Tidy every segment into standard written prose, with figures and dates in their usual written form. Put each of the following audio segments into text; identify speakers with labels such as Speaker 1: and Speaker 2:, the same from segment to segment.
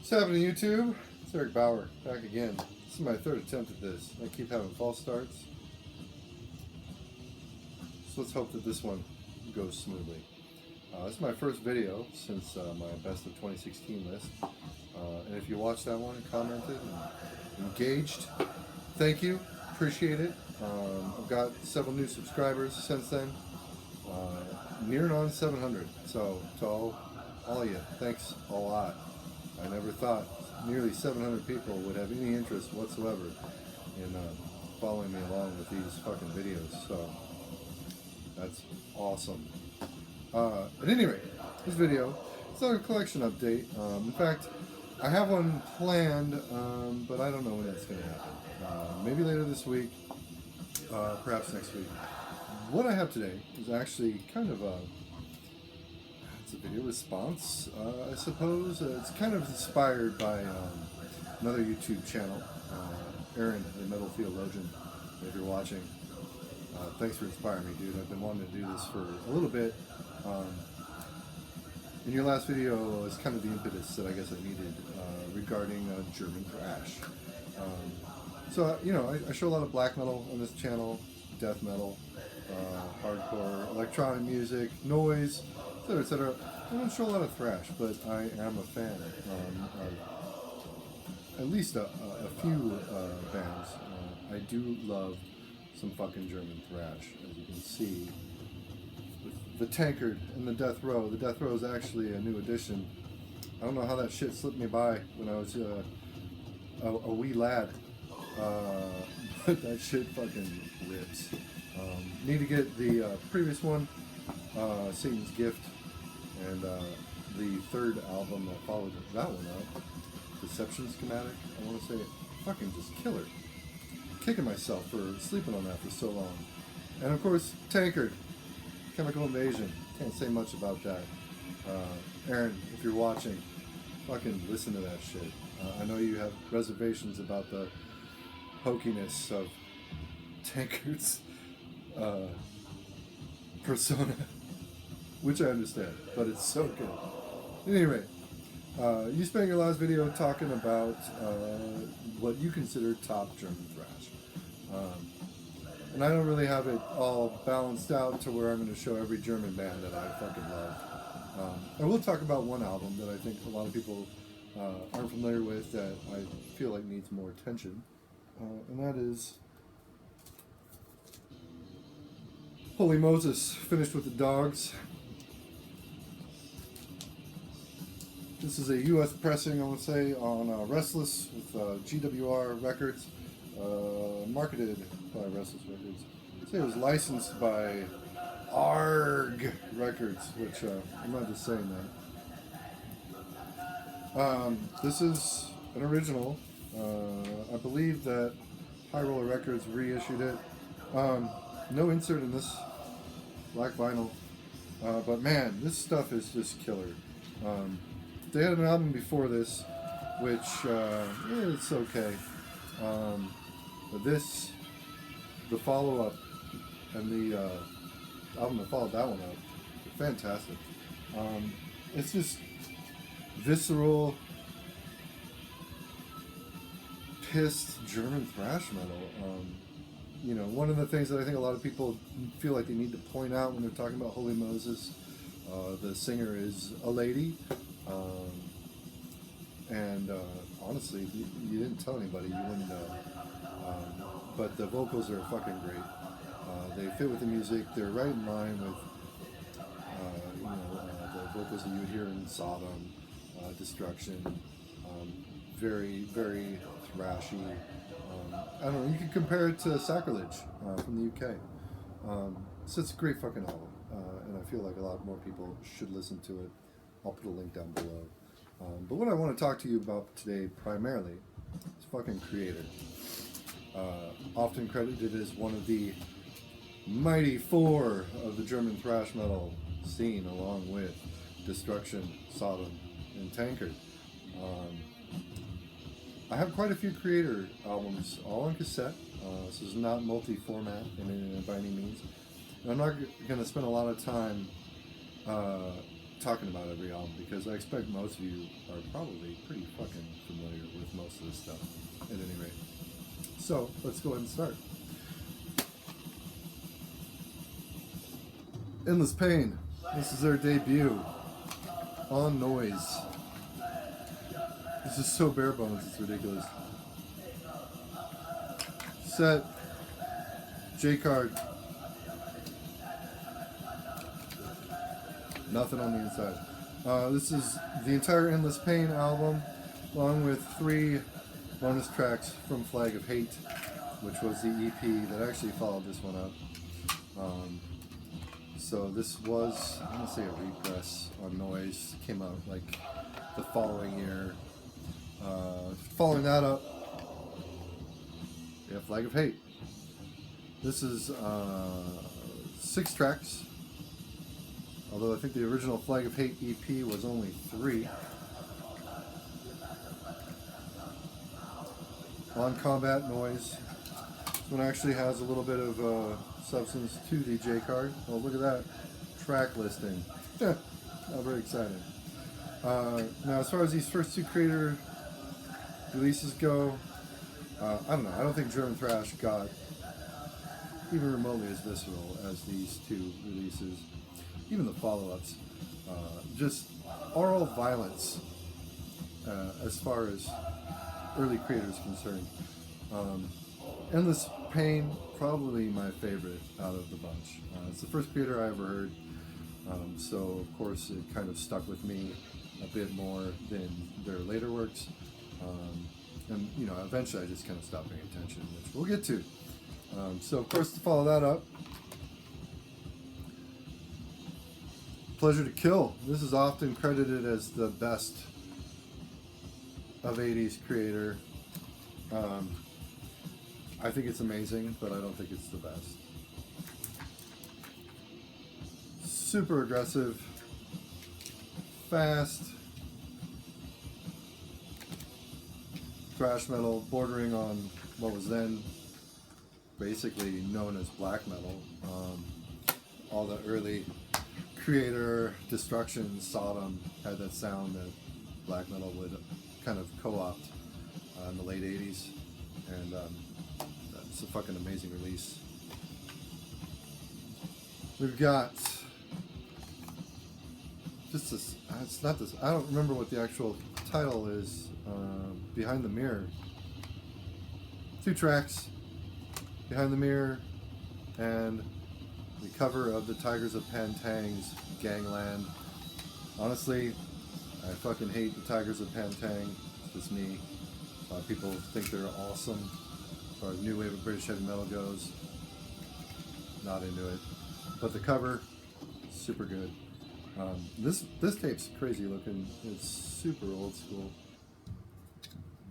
Speaker 1: What's happening, YouTube? It's Eric Bauer, back again. This is my third attempt at this. I keep having false starts. So let's hope that this one goes smoothly. This is my first video since my Best of 2016 list. And if you watched that one and commented and engaged, thank you. Appreciate it. I've got several new subscribers since then. Nearing on 700. So to all of you, thanks a lot. I never thought nearly 700 people would have any interest whatsoever in following me along with these fucking videos. So that's awesome. At any rate, this video, it's not a collection update. In fact, I have one planned, but I don't know when it's going to happen. Maybe later this week, perhaps next week. What I have today is actually kind of it's a video response, I suppose. It's kind of inspired by another YouTube channel, Aaron, the Metal Theologian, if you're watching. Thanks for inspiring me, dude. I've been wanting to do this for a little bit. In your last video was kind of the impetus that I guess I needed regarding German thrash. So, you know, I show a lot of black metal on this channel, death metal, hardcore, electronic music, noise, etc., etc. I don't show a lot of thrash, but I am a fan of at least a few bands. I do love some fucking German thrash, as you can see. The Tankard and the Death Row. The Death Row is actually a new addition. I don't know how that shit slipped me by when I was a wee lad. But that shit fucking rips. Need to get the previous one, Satan's Gift, and the third album that followed that one up, Deception Schematic. I want to say fucking just killer. Kicking myself for sleeping on that for so long. And of course, Tankard, Chemical Invasion. Can't say much about that. Aaron, if you're watching, fucking listen to that shit. I know you have reservations about the hokiness of Tankard's persona, which I understand, but it's so good. At any rate, you spent your last video talking about what you consider top German thrash. And I don't really have it all balanced out to where I'm going to show every German band that I fucking love. I will talk about one album that I think a lot of people aren't familiar with that I feel like needs more attention, and that is Holy Moses, Finished with the Dogs. This is a U.S. pressing, I would say, on Restless with GWR Records, marketed by Restless Records. I'd say it was licensed by ARG Records, which I'm not just saying that. This is an original. I believe that High Roller Records reissued it. No insert in this black vinyl, but man, this stuff is just killer. They had an album before this, which it's okay, but this, the follow-up, and the album that followed that one up, fantastic. It's just visceral, pissed German thrash metal. You know, one of the things that I think a lot of people feel like they need to point out when they're talking about Holy Moses, the singer is a lady, and honestly, you didn't tell anybody, you wouldn't know. But the vocals are fucking great. They fit with the music. They're right in line with, the vocals that you would hear in Sodom, Destruction. Very, very thrashy. I don't know, you could compare it to Sacrilege from the UK. So it's a great fucking album, and I feel like a lot more people should listen to it. I'll put a link down below. But what I want to talk to you about today primarily is fucking Kreator. Often credited as one of the mighty four of the German thrash metal scene, along with Destruction, Sodom, and Tankard. I have quite a few Kreator albums, all on cassette. This is not multi-format by any means. And I'm not going to spend a lot of time talking about every album because I expect most of you are probably pretty fucking familiar with most of this stuff, at any rate. So, let's go ahead and start. Endless Pain. This is their debut on Noise. This is so bare bones, it's ridiculous. Set. J card. Nothing on the inside. This is the entire Endless Pain album, along with 3 bonus tracks from Flag of Hate, which was the EP that actually followed this one up. So this was, I'm going to say a repress on Noise, came out like the following year. Following that up, we have Flag of Hate. This is 6 tracks, although I think the original Flag of Hate EP was only 3. On Combat Noise. This one actually has a little bit of substance to the J card. Oh, look at that track listing. I'm very excited. Now, as far as these first 2 Kreator releases go, I don't know. I don't think German Thrash got even remotely as visceral as these 2 releases. Even the follow-ups. Just oral violence as far as early Kreator is concerned. Endless Pain, probably my favorite out of the bunch. It's the first Kreator I ever heard, so of course it kind of stuck with me a bit more than their later works. And you know, eventually I just kind of stopped paying attention, which we'll get to. So of course, to follow that up, Pleasure to Kill. This is often credited as the best of 80s Kreator. I think it's amazing, but I don't think it's the best. Super aggressive, fast, thrash metal, bordering on what was then basically known as black metal. All the early Kreator, Destruction, Sodom had that sound that black metal would kind of co-opt in the late 80s, and it's a fucking amazing release. We've got just this, it's not this, I don't remember what the actual title is, Behind the Mirror. 2 tracks, Behind the Mirror, and the cover of the Tigers of Pantang's Gangland. Honestly, I fucking hate the Tigers of Pantang. It's just me. A lot of people think they're awesome as far as new wave of British heavy metal goes. Not into it. But the cover, super good. This tape's crazy looking. It's super old school.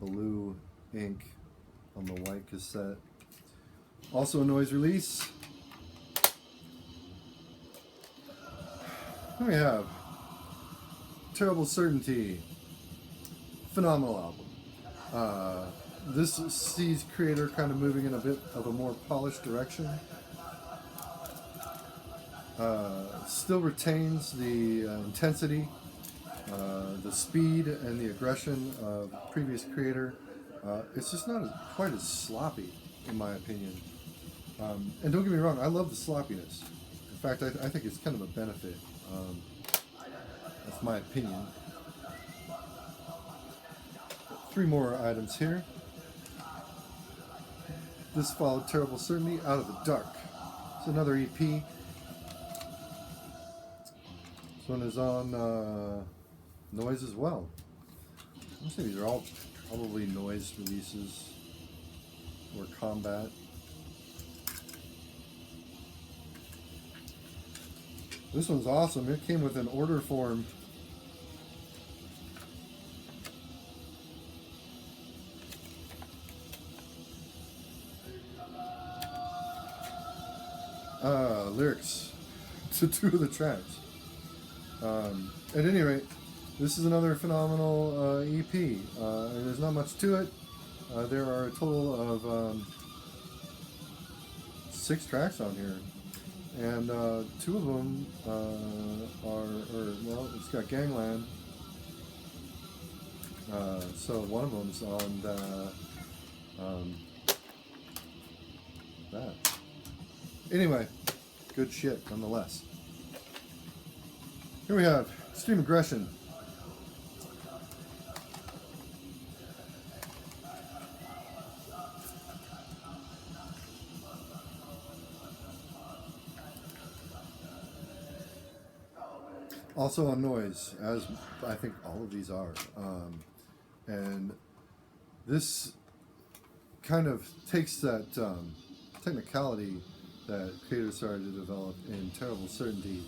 Speaker 1: Blue ink on the white cassette. Also a Noise release. Here we have Terrible Certainty. Phenomenal album. This sees Kreator kind of moving in a bit of a more polished direction. Still retains the intensity, the speed, and the aggression of previous Kreator. It's just not quite as sloppy, in my opinion. And don't get me wrong, I love the sloppiness. In fact, I think it's kind of a benefit. That's my opinion. 3 more items here. This followed Terrible Certainty, Out of the Dark. It's another EP. This one is on Noise as well. I'm saying these are all probably Noise releases or Combat. This one's awesome. It came with an order form. Lyrics to 2 of the tracks. At any rate, this is another phenomenal EP. There's not much to it. There are a total of 6 tracks on here. and two of them well, it's got Gangland. So one of them's on that. Anyway, good shit nonetheless. Here we have Extreme Aggression. Also on noise, as I think all of these are. And this kind of takes that technicality that Kreator started to develop in Terrible Certainty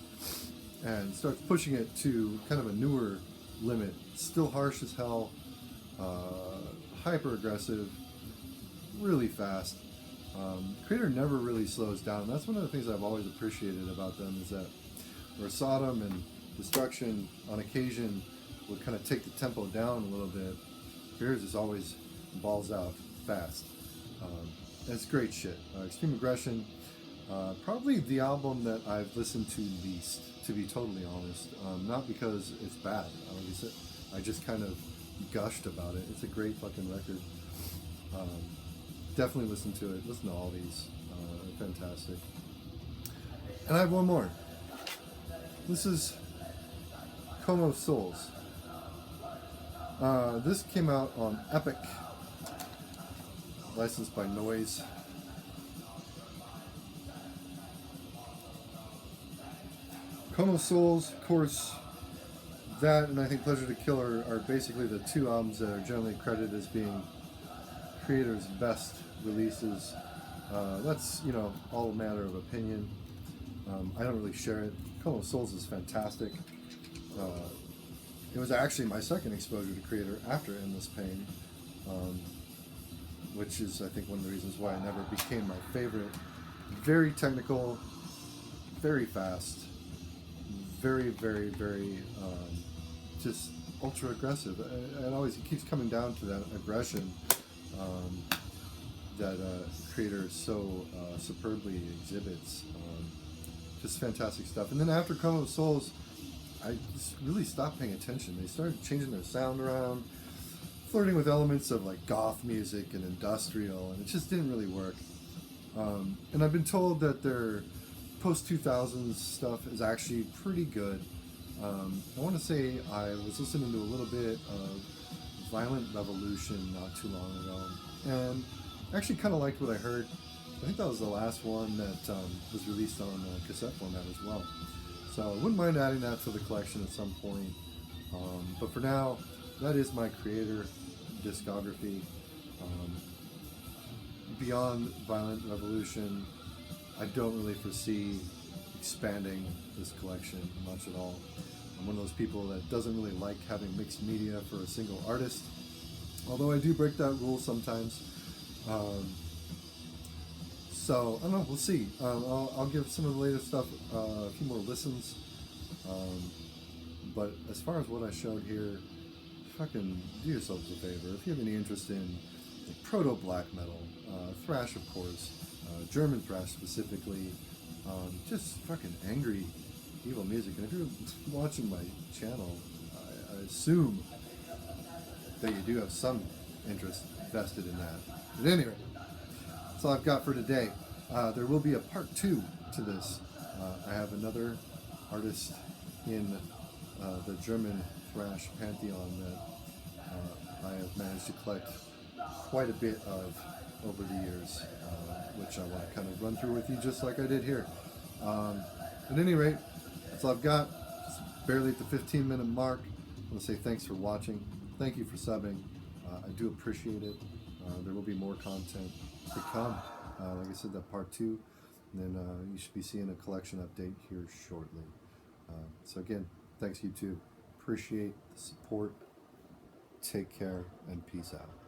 Speaker 1: and starts pushing it to kind of a newer limit. Still harsh as hell, hyper aggressive, really fast. Kreator never really slows down. That's one of the things I've always appreciated about them, is that where Sodom and Destruction on occasion would kind of take the tempo down a little bit, Kreator's is always balls out fast. It's great shit. Extreme Aggression, probably the album that I've listened to least, to be totally honest. Not because it's bad. I just kind of gushed about it. It's a great fucking record. Definitely listen to it. Listen to all these. Fantastic. And I have one more. This is Como Souls. This came out on Epic, licensed by Noise. Como Souls, of course, that and I think Pleasure to Kill are basically the two albums that are generally credited as being Kreator's best releases. That's, you know, all a matter of opinion. I don't really share it. Como Souls is fantastic. It was actually my second exposure to Kreator after Endless Pain, which is, I think, one of the reasons why I never became my favorite. Very technical, very fast, very, very, very, just ultra aggressive. And always, it keeps coming down to that aggression that Kreator so superbly exhibits. Just fantastic stuff. And then after Como Souls, I just really stopped paying attention. They started changing their sound around, flirting with elements of like goth music and industrial, and it just didn't really work. And I've been told that their post-2000s stuff is actually pretty good. I want to say I was listening to a little bit of Violent Revolution not too long ago, and I actually kind of liked what I heard. I think that was the last one that was released on cassette format as well. So I wouldn't mind adding that to the collection at some point. But for now, that is my Kreator discography. Beyond Violent Revolution, I don't really foresee expanding this collection much at all. I'm one of those people that doesn't really like having mixed media for a single artist, although I do break that rule sometimes. So, I don't know, we'll see. I'll give some of the latest stuff a few more listens. But as far as what I showed here, fucking do yourselves a favor. If you have any interest in proto-black metal, thrash of course, German thrash specifically, just fucking angry, evil music. And if you're watching my channel, I assume that you do have some interest vested in that. At any rate, that's all I've got for today. There will be a part 2 to this. I have another artist in the German thrash pantheon that I have managed to collect quite a bit of over the years, which I want to kind of run through with you just like I did here. At any rate, that's all I've got. Just barely at the 15-minute mark. I want to say thanks for watching. Thank you for subbing. I do appreciate it. There will be more content to come. Like I said, that part 2, and then you should be seeing a collection update here shortly. So again, thanks YouTube. Appreciate the support. Take care and peace out.